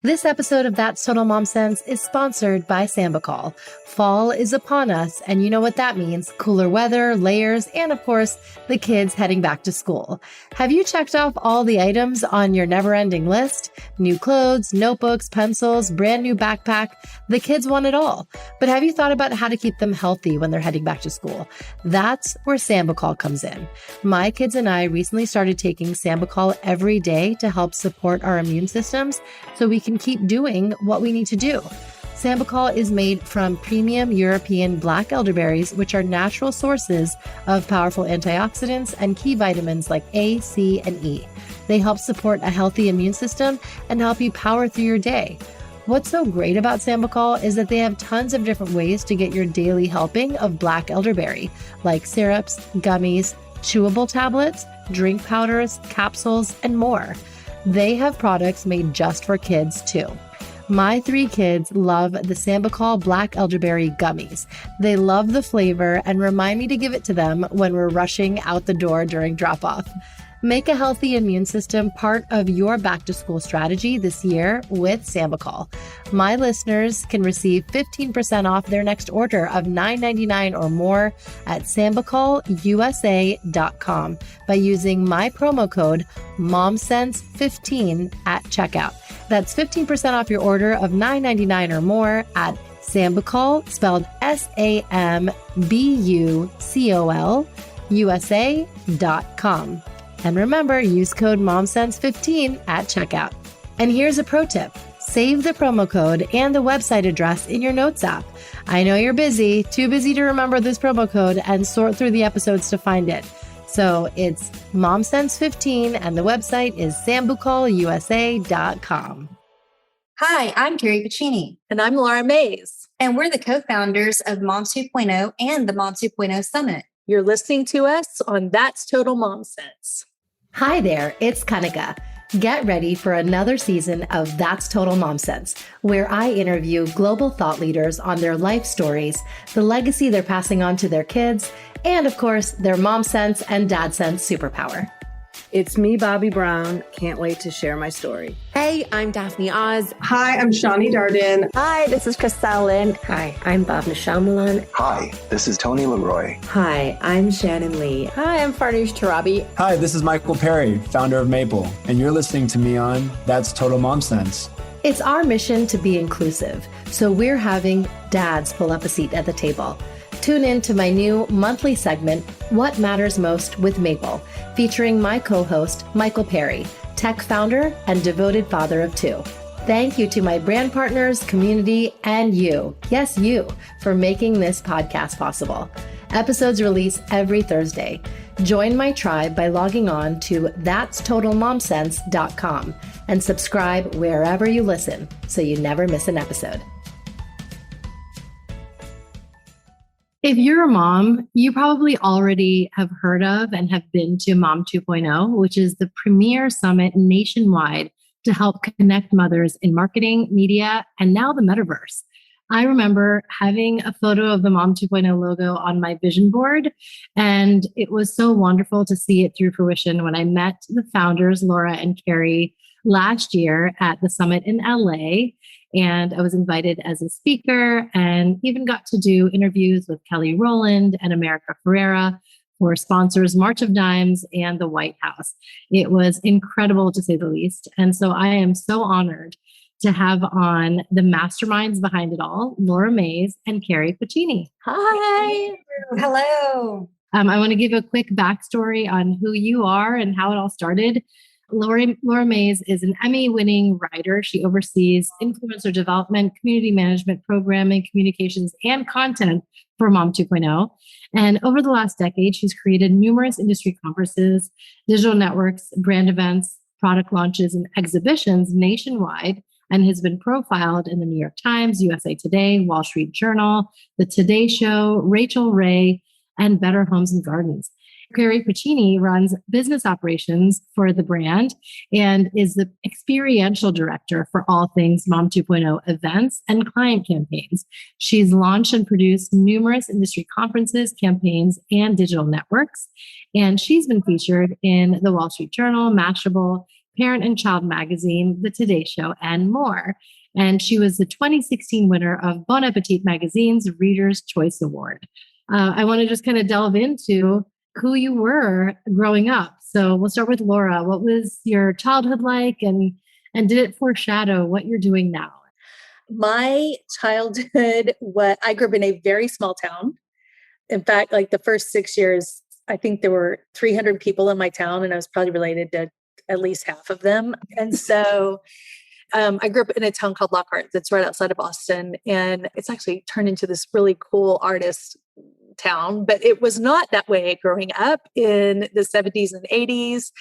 This episode of That's Total Mom Sense is sponsored by Sambucol. Fall is upon us, and you know what that means. Cooler weather, layers, and of course, the kids heading back to school. Have you checked off all the items on your never-ending list? New clothes, notebooks, pencils, brand new backpack. The kids want it all. But have you thought about how to keep them healthy when they're heading back to school? That's where Sambucol comes in. My kids and I recently started taking Sambucol every day to help support our immune systems so we can keep doing what we need to do. Sambucol is made from premium European black elderberries, which are natural sources of powerful antioxidants and key vitamins like A, C, and E. They help support a healthy immune system and help you power through your day. What's so great about Sambucol is that they have tons of different ways to get your daily helping of black elderberry, like syrups, gummies, chewable tablets, drink powders, capsules, and more. They have products made just for kids too. My 3 kids love the Sambucol Black Elderberry Gummies. They love the flavor and remind me to give it to them when we're rushing out the door during drop-off. Make a healthy immune system part of your back-to-school strategy this year with Sambucol. My listeners can receive 15% off their next order of $9.99 or more at SambucolUSA.com by using my promo code MOMSENSE15 at checkout. That's 15% off your order of $9.99 or more at Sambucol, spelled SAMBUCOL, USA.com. And remember, use code MOMSENSE15 at checkout. And here's a pro tip. Save the promo code and the website address in your notes app. I know you're busy, too busy to remember this promo code and sort through the episodes to find it. So it's MOMSENSE15 and the website is SambucolUSA.com. Hi, I'm Carrie Pacini. And I'm Laura Mayes. And we're the co-founders of Moms 2.0 and the Moms 2.0 Summit. You're listening to us on That's Total Mom Sense. Hi there, it's Kanika. Get ready for another season of That's Total Mom Sense, where I interview global thought leaders on their life stories, the legacy they're passing on to their kids, and of course, their mom sense and dad sense superpower. It's me, Bobby Brown. Can't wait to share my story. Hey, I'm Daphne Oz. Hi, I'm Shawnee Darden. Hi, this is Christelle Lynn. Hi, I'm Bhavna Shyamalan. Hi, this is Tony Leroy. Hi, I'm Shannon Lee. Hi, I'm Farnoosh Tarabi. Hi, this is Michael Perry, founder of Maple, and you're listening to me on That's Total Mom Sense. It's our mission to be inclusive, so we're having dads pull up a seat at the table. Tune in to my new monthly segment, What Matters Most with Maple, featuring my co-host, Michael Perry, tech founder and devoted father of 2. Thank you to my brand partners, community, and you, yes, you, for making this podcast possible. Episodes release every Thursday. Join my tribe by logging on to thatstotalmomsense.com and subscribe wherever you listen so you never miss an episode. If you're a mom, you probably already have heard of and have been to Mom 2.0, which is the premier summit nationwide to help connect mothers in marketing, media, and now the metaverse. I remember having a photo of the Mom 2.0 logo on my vision board, and it was so wonderful to see it through fruition when I met the founders, Laura and Carrie, last year at the summit in LA. And I was invited as a speaker and even got to do interviews with Kelly Rowland and America Ferrera for sponsors March of Dimes and the White House. It was incredible to say the least. And so I am so honored to have on the masterminds behind it all, Laura Mayes and Carrie Pacini. Hi. Hello. I want to give a quick backstory on who you are and how it all started. Laura Mayes is an Emmy-winning writer. She oversees influencer development, community management, programming, communications, and content for Mom 2.0. And over the last decade, she's created numerous industry conferences, digital networks, brand events, product launches, and exhibitions nationwide, and has been profiled in the New York Times, USA Today, Wall Street Journal, The Today Show, Rachael Ray, and Better Homes and Gardens. Carrie Pacini runs business operations for the brand and is the experiential director for all things Mom 2.0 events and client campaigns. She's launched and produced numerous industry conferences, campaigns, and digital networks. And she's been featured in the Wall Street Journal, Mashable, Parent and Child Magazine, The Today Show, and more. And she was the 2016 winner of Bon Appetit Magazine's Reader's Choice Award. I want to just kind of delve into who you were growing up. So we'll start with Laura. What was your childhood like, and did it foreshadow what you're doing now? My childhood, I grew up in a very small town. In fact, like the first 6 years, I think there were 300 people in my town, and I was probably related to at least half of them. And so I grew up in a town called Lockhart that's right outside of Austin. And it's actually turned into this really cool artist town, but it was not that way growing up in the 70s and 80s.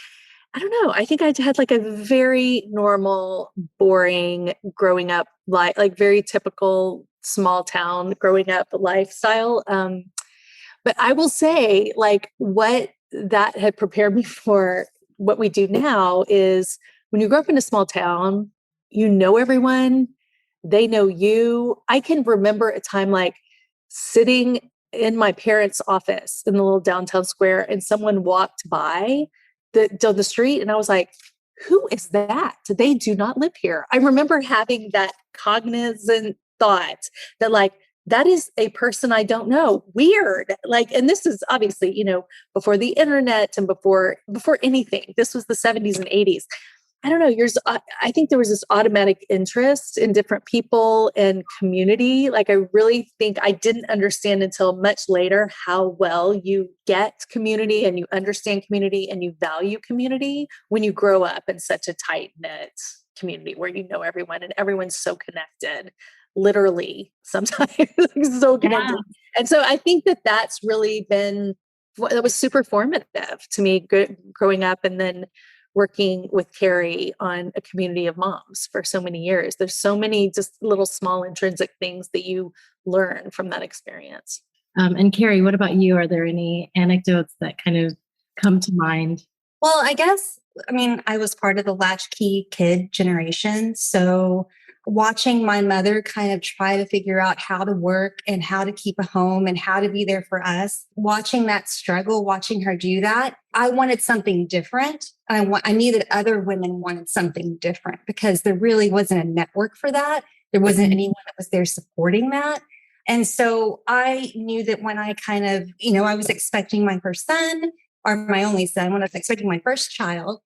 I don't know. I think I had like a very normal, boring growing up, like very typical small town growing up lifestyle. But I will say, like, what that had prepared me for what we do now is when you grow up in a small town, you know everyone, they know you. I can remember a time like sitting in my parents' office in the little downtown square, and someone walked by down the street, and I was like, who is that? They do not live here. I remember having that cognizant thought that, like, that is a person I don't know. Weird. Like, and this is obviously, before the internet and before anything. This was the 70s and 80s. I don't know. I think there was this automatic interest in different people and community. Like, I really think I didn't understand until much later how well you get community and you understand community and you value community when you grow up in such a tight-knit community where you know everyone and everyone's so connected, literally sometimes so connected. Yeah. And so I think that's really that was super formative to me growing up, and then working with Carrie on a community of moms for so many years. There's so many just little small intrinsic things that you learn from that experience. And Carrie, what about you? Are there any anecdotes that kind of come to mind? Well, I was part of the latchkey kid generation. So watching my mother kind of try to figure out how to work and how to keep a home and how to be there for us, watching that struggle, watching her do that, I wanted something different. I knew that other women wanted something different because there really wasn't a network for that. There wasn't anyone that was there supporting that. And so I knew that when I kind of, I was expecting my first son, or my only son, when I was expecting my first child,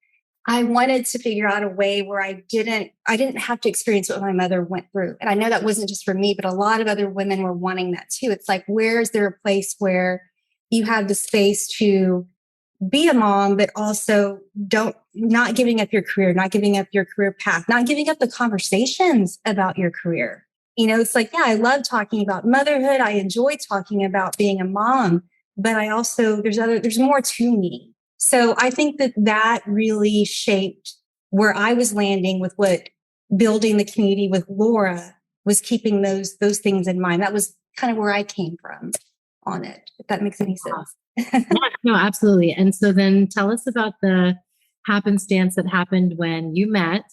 I wanted to figure out a way where I didn't have to experience what my mother went through. And I know that wasn't just for me, but a lot of other women were wanting that too. It's like, where is there a place where you have the space to be a mom, but also not giving up your career, not giving up your career path, not giving up the conversations about your career. It's like, yeah, I love talking about motherhood. I enjoy talking about being a mom, but I also, there's more to me. So I think that really shaped where I was landing with what building the community with Laura was, keeping those things in mind. That was kind of where I came from on it, if that makes any sense. No, absolutely. And so then tell us about the happenstance that happened when you met,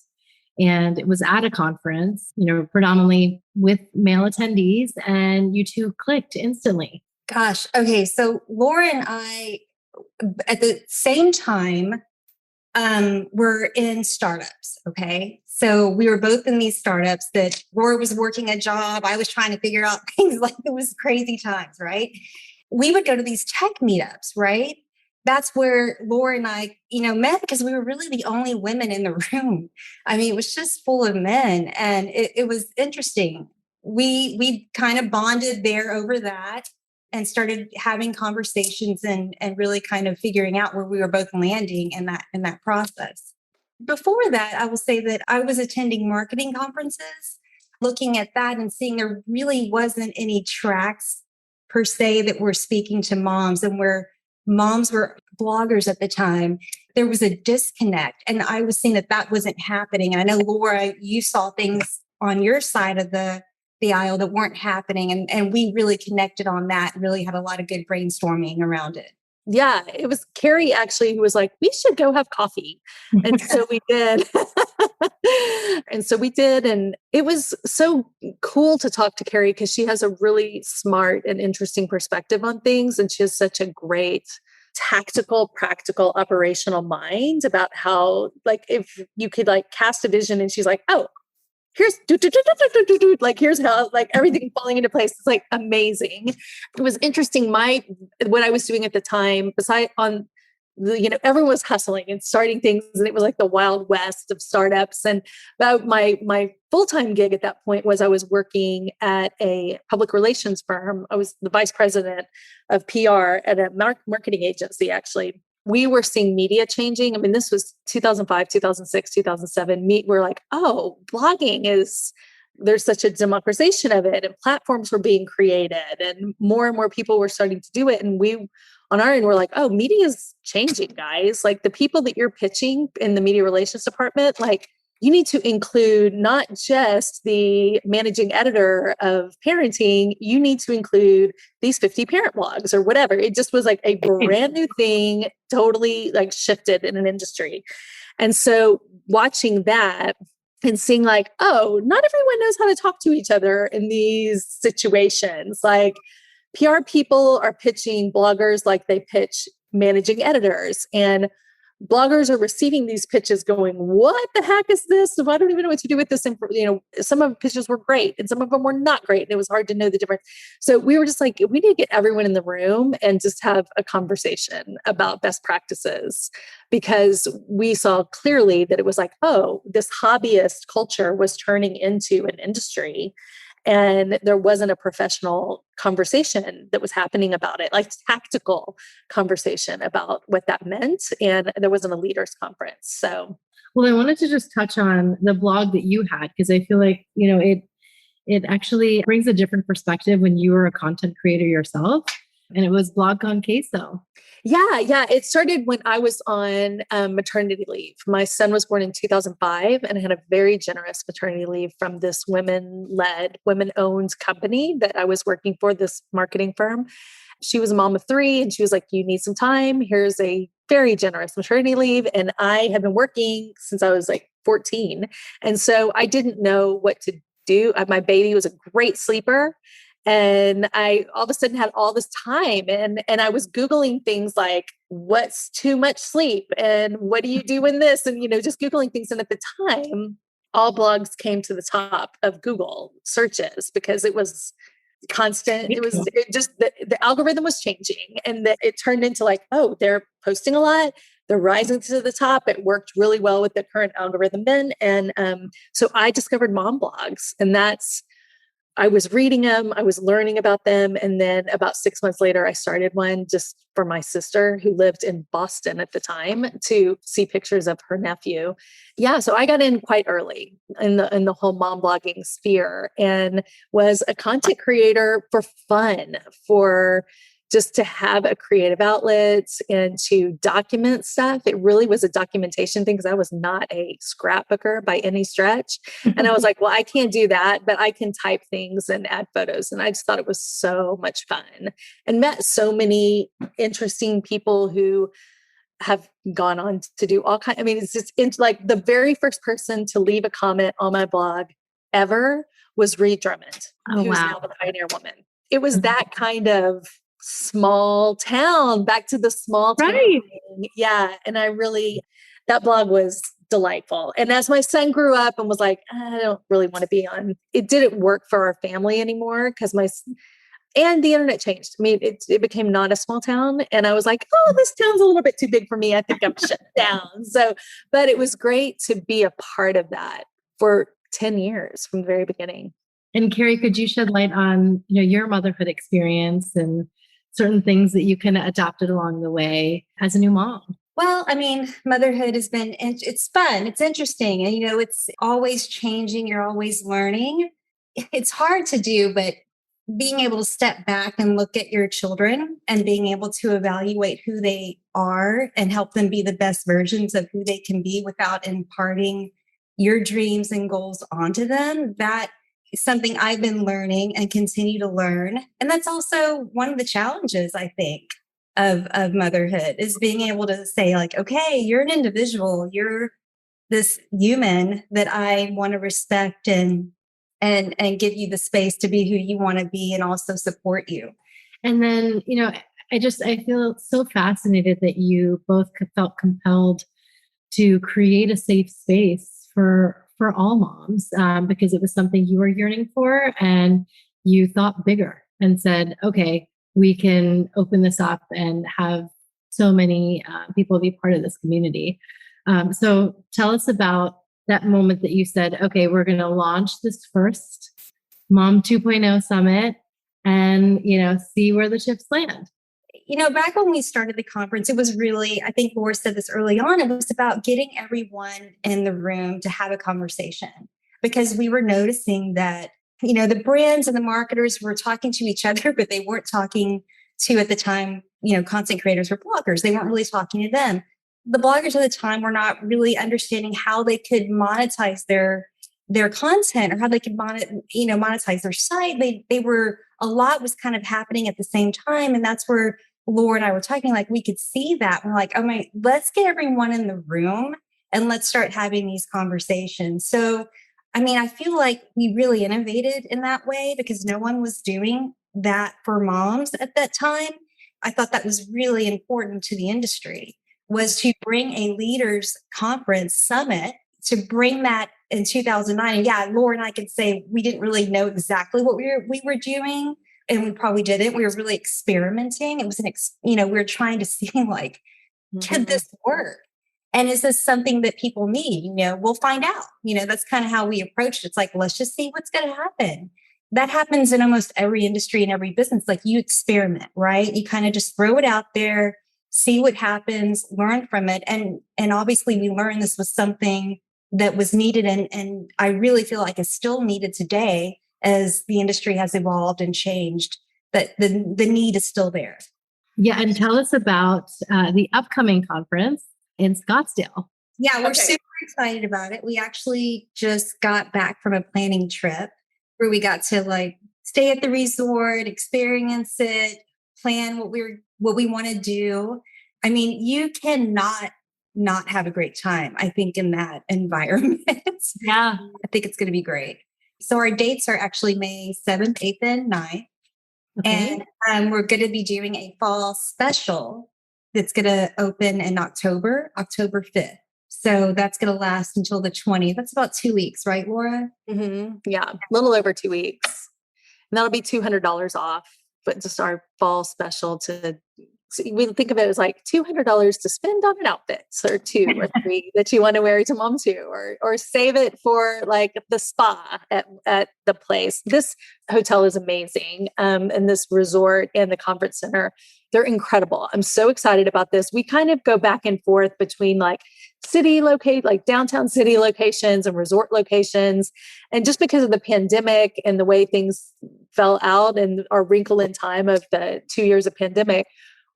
and it was at a conference, predominantly with male attendees, and you two clicked instantly. Gosh. Okay. So Laura and I, at the same time, we're in startups. Okay. So we were both in these startups that Laura was working a job. I was trying to figure out things. Like, it was crazy times, right? We would go to these tech meetups, right? That's where Laura and I, met, because we were really the only women in the room. It was just full of men, and it was interesting. We kind of bonded there over that, and started having conversations and really kind of figuring out where we were both landing in that process. Before that, I will say that I was attending marketing conferences, looking at that and seeing there really wasn't any tracks per se that were speaking to moms, and where moms were bloggers at the time, there was a disconnect. And I was seeing that wasn't happening. And I know, Laura, you saw things on your side of the aisle that weren't happening. And we really connected on that, and really had a lot of good brainstorming around it. Yeah, it was Carrie actually who was like, we should go have coffee. And so we did. And it was so cool to talk to Carrie, because she has a really smart and interesting perspective on things. And she has such a great tactical, practical, operational mind about how, like, if you could like cast a vision and she's like, oh, here's like, here's how, like, everything falling into place. It's like amazing. It was interesting. What I was doing at the time, beside on the, everyone was hustling and starting things, and it was like the Wild West of startups. And about my full-time gig at that point was I was working at a public relations firm. I was the vice president of PR at a marketing agency, actually. We were seeing media changing. I mean, this was 2005, 2006, 2007. We're like, oh, blogging there's such a democratization of it, and platforms were being created, and more people were starting to do it. And we, on our end, we're like, oh, media is changing, guys. Like, the people that you're pitching in the media relations department, like, you need to include not just the managing editor of parenting, you need to include these 50 parent blogs or whatever. It just was like a brand new thing, totally like shifted in an industry. And so watching that and seeing like, oh, not everyone knows how to talk to each other in these situations. Like, PR people are pitching bloggers like they pitch managing editors, and bloggers are receiving these pitches going, what the heck is this? I don't even know what to do with this. Some of the pitches were great and some of them were not great. And it was hard to know the difference. So we were just like, we need to get everyone in the room and just have a conversation about best practices, because we saw clearly that it was like, oh, this hobbyist culture was turning into an industry. And there wasn't a professional conversation that was happening about it, like tactical conversation about what that meant. And there wasn't a leaders conference. So, well, I wanted to just touch on the blog that you had, because I feel like, it actually brings a different perspective when you were a content creator yourself. And it was Blog Gone Queso. Yeah. It started when I was on maternity leave. My son was born in 2005, and I had a very generous maternity leave from this women-led, women-owned company that I was working for, this marketing firm. She was a mom of 3, and she was like, you need some time. Here's a very generous maternity leave. And I had been working since I was like 14. And so I didn't know what to do. My baby was a great sleeper. And I all of a sudden had all this time, and I was Googling things like, what's too much sleep? And what do you do in this? And, just Googling things. And at the time, all blogs came to the top of Google searches because it was constant. It just, the algorithm was changing, and that it turned into like, oh, they're posting a lot. They're rising to the top. It worked really well with the current algorithm then. And so I discovered mom blogs, and I was reading them, I was learning about them. And then about 6 months later, I started one just for my sister who lived in Boston at the time to see pictures of her nephew. Yeah. So I got in quite early in the whole mom blogging sphere, and was a content creator for fun, for just to have a creative outlet and to document stuff. It really was a documentation thing, because I was not a scrapbooker by any stretch. And I was like, well, I can't do that, but I can type things and add photos. And I just thought it was so much fun, and met so many interesting people who have gone on to do all kinds. I mean, it's just like the very first person to leave a comment on my blog ever was Reed Drummond, who's now the Pioneer Woman. It was that kind of small town, back to the small town. Right. Yeah. And that blog was delightful. And as my son grew up and was like, I don't really want to be on, it didn't work for our family anymore, because and the internet changed. I mean, it became not a small town. And I was like, oh, this town's a little bit too big for me. I think I'm shut down. So, but it was great to be a part of that for 10 years from the very beginning. And Carrie, could you shed light on, your motherhood experience and certain things that you kind of adopted along the way as a new mom? Well, I mean, motherhood has been, it's fun. It's interesting. And, it's always changing. You're always learning. It's hard to do, but being able to step back and look at your children and being able to evaluate who they are and help them be the best versions of who they can be without imparting your dreams and goals onto them, that is something I've been learning and continue to learn. And that's also one of the challenges, I think, of motherhood, is being able to say like, okay, you're an individual, you're this human that I want to respect and give you the space to be who you want to be, and also support you. And then, I feel so fascinated that you both felt compelled to create a safe space for all moms, because it was something you were yearning for, and you thought bigger and said, okay, we can open this up and have so many people be part of this community. So tell us about that moment that you said, okay, we're going to launch this first Mom 2.0 Summit and, see where the ships land. Back when we started the conference, it was really, I think Laura said this early on, it was about getting everyone in the room to have a conversation, because we were noticing that, the brands and the marketers were talking to each other, but they weren't talking to, at the time, content creators or bloggers. They weren't really talking to them. The bloggers at the time were not really understanding how they could monetize their content, or how they could monetize their site. They were, a lot was kind of happening at the same time. And that's where Laura and I were talking, like, we could see that. We're like, oh my, let's get everyone in the room and let's start having these conversations. So, I feel like we really innovated in that way, because no one was doing that for moms at that time. I thought that was really important to the industry, was to bring a leaders conference summit, to bring that in 2009. And yeah, Laura and I could say we didn't really know exactly what we were doing, and we probably didn't. We were really experimenting. It was we were trying to see, like, can this work? And is this something that people need? We'll find out. That's kind of how we approached it. It's like, let's just see what's going to happen. That happens in almost every industry and every business. Like, you experiment, right? You kind of just throw it out there, see what happens, learn from it. And obviously we learned this was something that was needed. And I really feel like it's still needed today, as the industry has evolved and changed, that the need is still there. Yeah. And tell us about the upcoming conference in Scottsdale. Yeah, we're super excited about it. We actually just got back from a planning trip where we got to stay at the resort, experience it, plan what we want to do. You cannot not have a great time, I think, in that environment. Yeah. I think it's going to be great. So our dates are actually May 7th, 8th, and 9th. Okay. And we're going to be doing a fall special that's going to open in October 5th. So that's going to last until the 20th. That's about 2 weeks, right, Laura? Mm-hmm. Yeah, a little over 2 weeks. And that'll be $200 off, but just our fall special we think of it as like $200 to spend on an outfit, or 2 or 3 that you want to wear to mom too, or save it for like the spa at the place. This hotel is amazing. And this resort and the conference center, they're incredible. I'm so excited about this. We kind of go back and forth between downtown city locations and resort locations. And just because of the pandemic and the way things fell out and our wrinkle in time of the 2 years of pandemic,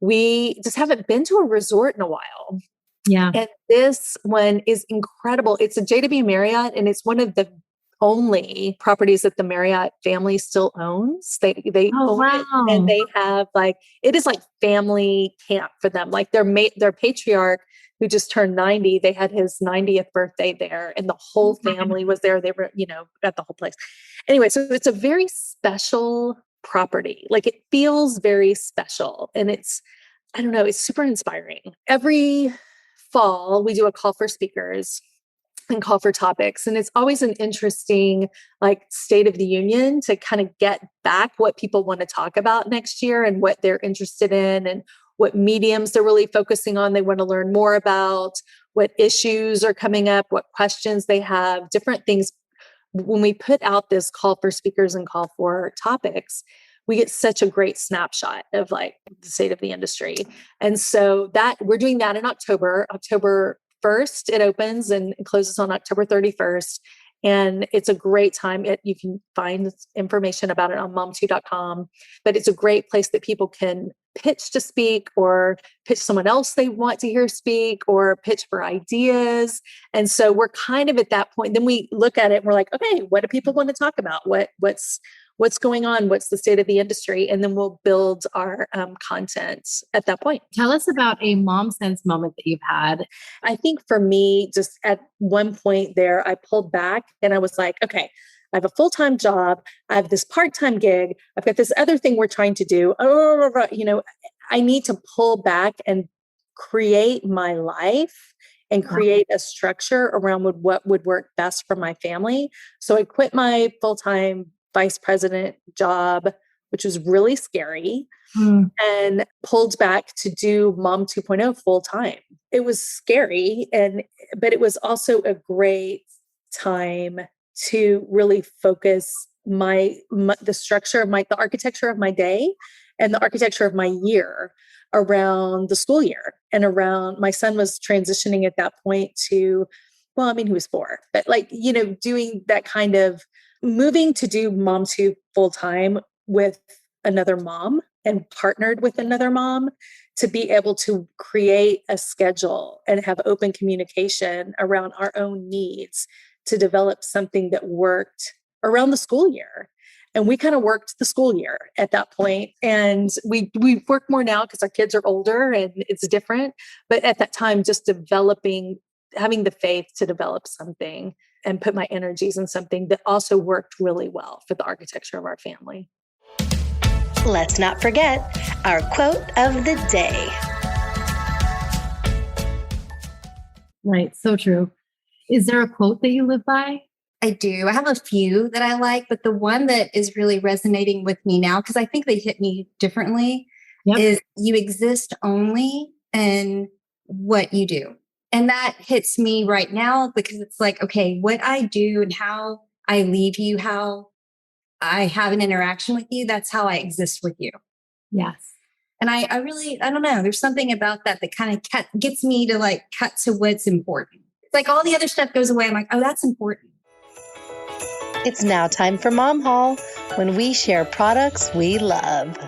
we just haven't been to a resort in a while. Yeah. And this one is incredible. It's a JW Marriott, and it's one of the only properties that the Marriott family still owns. They own it, and they have it is like family camp for them. Like their patriarch, who just turned 90, they had his 90th birthday there, and the whole family was there. They were, at the whole place. Anyway, so it's a very special property. Like, it feels very special, and it's super inspiring. Every fall we do a call for speakers and call for topics. And it's always an interesting, state of the union to kind of get back what people want to talk about next year and what they're interested in and what mediums they're really focusing on. They want to learn more about, what issues are coming up, what questions they have, different things. When we put out this call for speakers and call for topics, we get such a great snapshot of the state of the industry. And so that we're doing that in October 1st, it opens, and it closes on October 31st. And it's a great time. You can find information about it on mom2.com, but it's a great place that people can pitch to speak, or pitch someone else they want to hear speak, or pitch for ideas. And so we're kind of at that point. Then we look at it and we're like, okay, what do people want to talk about? What's going on? What's the state of the industry? And then we'll build our content at that point. Tell us about a mom sense moment that you've had. I think for me, just at one point there, I pulled back and I was like, okay, I have a full-time job. I have this part-time gig. I've got this other thing we're trying to do. I need to pull back and create my life and create a structure around what would work best for my family. So I quit my full-time vice president job, which was really scary, and pulled back to do Mom 2.0 full time. It was scary, but it was also a great time to really focus the structure of the architecture of my day and the architecture of my year around the school year and around my son was transitioning at that point to, well, I mean, he was 4, but doing that kind of moving to do Mom 2 full time with another mom and partnered with another mom to be able to create a schedule and have open communication around our own needs to develop something that worked around the school year. And we kind of worked the school year at that point. And we work more now because our kids are older and it's different. But at that time, just having the faith to develop something and put my energies in something that also worked really well for the architecture of our family. Let's not forget our quote of the day. Right. So true. Is there a quote that you live by? I do. I have a few that I like, but the one that is really resonating with me now, because I think they hit me differently, is you exist only in what you do. And that hits me right now because it's like, okay, what I do and how I leave you, how I have an interaction with you, that's how I exist with you. Yes. And I don't know. There's something about that kind of gets me to like cut to what's important. It's like all the other stuff goes away. I'm like, oh, that's important. It's now time for Mom Haul, when we share products we love.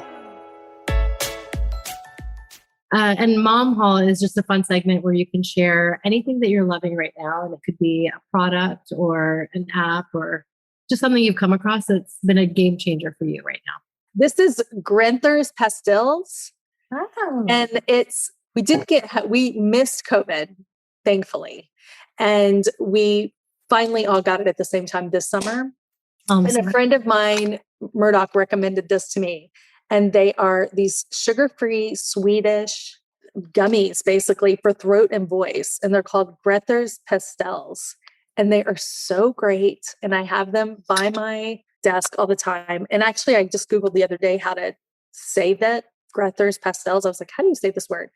And Mom Haul is just a fun segment where you can share anything that you're loving right now. And it could be a product or an app or just something you've come across that's been a game changer for you right now. This is Grenther's Pastels. Oh. And we missed COVID, thankfully. And we finally all got it at the same time this summer. And a friend of mine, Murdoch, recommended this to me. And they are these sugar-free Swedish gummies, basically for throat and voice. And they're called Grenther's Pastels. And they are so great. And I have them by my desk all the time. And actually, I just Googled the other day how to say that, Grenther's Pastels. I was like, how do you say this word?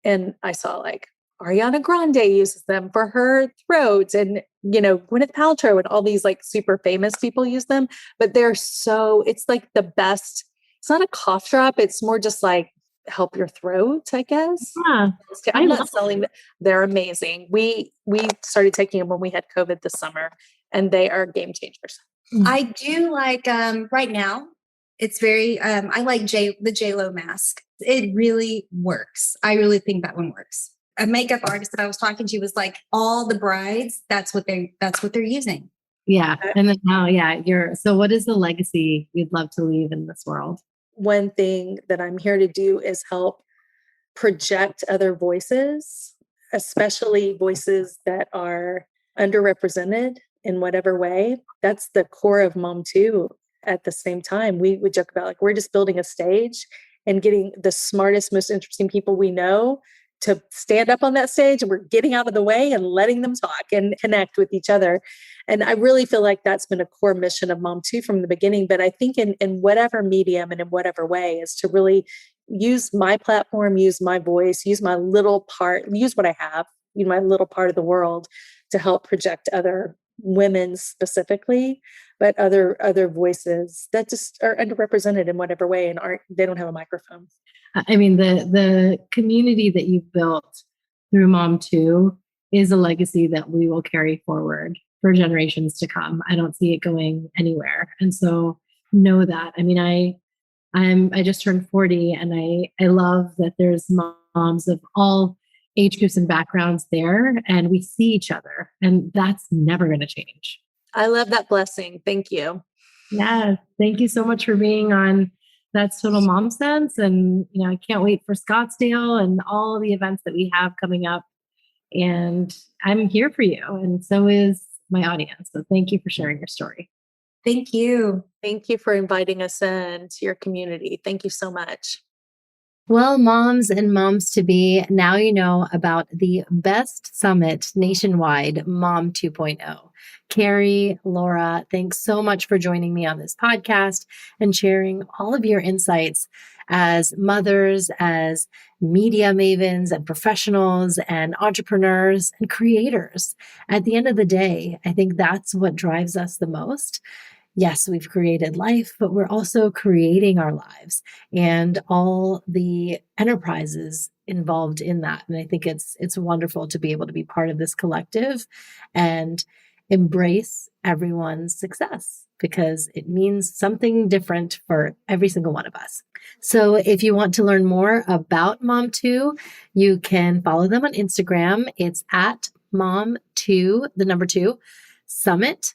And I saw like Ariana Grande uses them for her throat, and Gwyneth Paltrow and all these like super famous people use them. But it's like the best. It's not a cough drop. It's more just like help your throat, I guess. Yeah, I'm not selling them. They're amazing. We started taking them when we had COVID this summer, and they are game changers. I do like right now. It's very. I like the J-Lo mask. It really works. I really think that one works. A makeup artist that I was talking to was like, all the brides, that's what they're using. Yeah. And then now, so what is the legacy you'd love to leave in this world? One thing that I'm here to do is help project other voices, especially voices that are underrepresented in whatever way. That's the core of Mom 2. At the same time, we would joke about like, we're just building a stage and getting the smartest, most interesting people we know to stand up on that stage, and we're getting out of the way and letting them talk and connect with each other. And I really feel like that's been a core mission of Mom 2 from the beginning. But I think in whatever medium and in whatever way is to really use my platform, use my voice, use my little part, use what I have, my little part of the world to help project other women specifically, but other voices that just are underrepresented in whatever way and they don't have a microphone. I mean, the community that you've built through Mom 2 is a legacy that we will carry forward for generations to come. I don't see it going anywhere. And so know that. I mean, I just turned 40, and I love that there's moms of all age groups and backgrounds there, and we see each other, and that's never going to change. I love that blessing. Thank you. Yeah. Thank you so much for being on That's Total Mom Sense. And, I can't wait for Scottsdale and all the events that we have coming up. And I'm here for you. And so is my audience. So thank you for sharing your story. Thank you. Thank you for inviting us into your community. Thank you so much. Well, moms and moms to be, now you know about the best summit nationwide, Mom 2.0. Carrie, Laura, thanks so much for joining me on this podcast and sharing all of your insights as mothers, as media mavens and professionals and entrepreneurs and creators. At the end of the day, I think that's what drives us the most. Yes, we've created life, but we're also creating our lives and all the enterprises involved in that. And I think it's wonderful to be able to be part of this collective and embrace everyone's success because it means something different for every single one of us. So if you want to learn more about Mom2, you can follow them on Instagram. It's at Mom2, the number 2, Summit.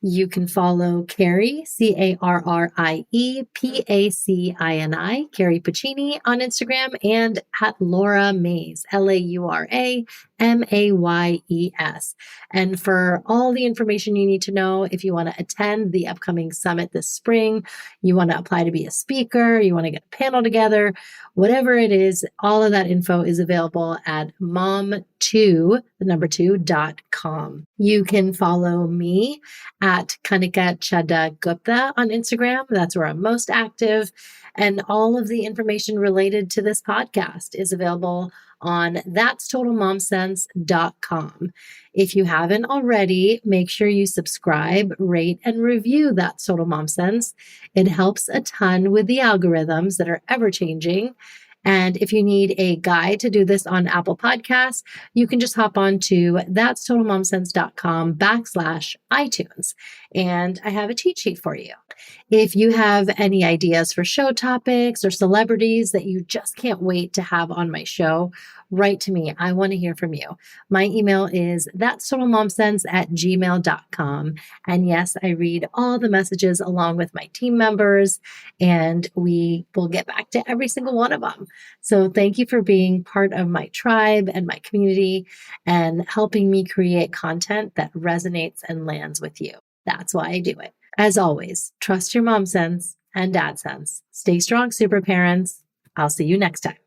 You can follow Carrie, Carrie Pacini, Carrie Pacini on Instagram, and at Laura Mayes, LauraMayes. And for all the information you need to know, if you want to attend the upcoming summit this spring, you want to apply to be a speaker, you want to get a panel together, whatever it is, all of that info is available at mom2, the number 2.com. You can follow me at Kanika Chadda Gupta on Instagram. That's where I'm most active. And all of the information related to this podcast is available on that'stotalmomsense.com. If you haven't already, make sure you subscribe, rate, and review That's Total Mom Sense. It helps a ton with the algorithms that are ever changing. And if you need a guide to do this on Apple Podcasts, you can just hop on to that'stotalmomsense.com/iTunes. And I have a cheat sheet for you. If you have any ideas for show topics or celebrities that you just can't wait to have on my show, write to me. I want to hear from you. My email is that'stotalmomsense@gmail.com. And yes, I read all the messages along with my team members, and we will get back to every single one of them. So thank you for being part of my tribe and my community and helping me create content that resonates and lands with you. That's why I do it. As always, trust your mom sense and dad sense. Stay strong, super parents. I'll see you next time.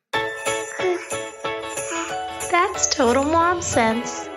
That's Total Mom Sense.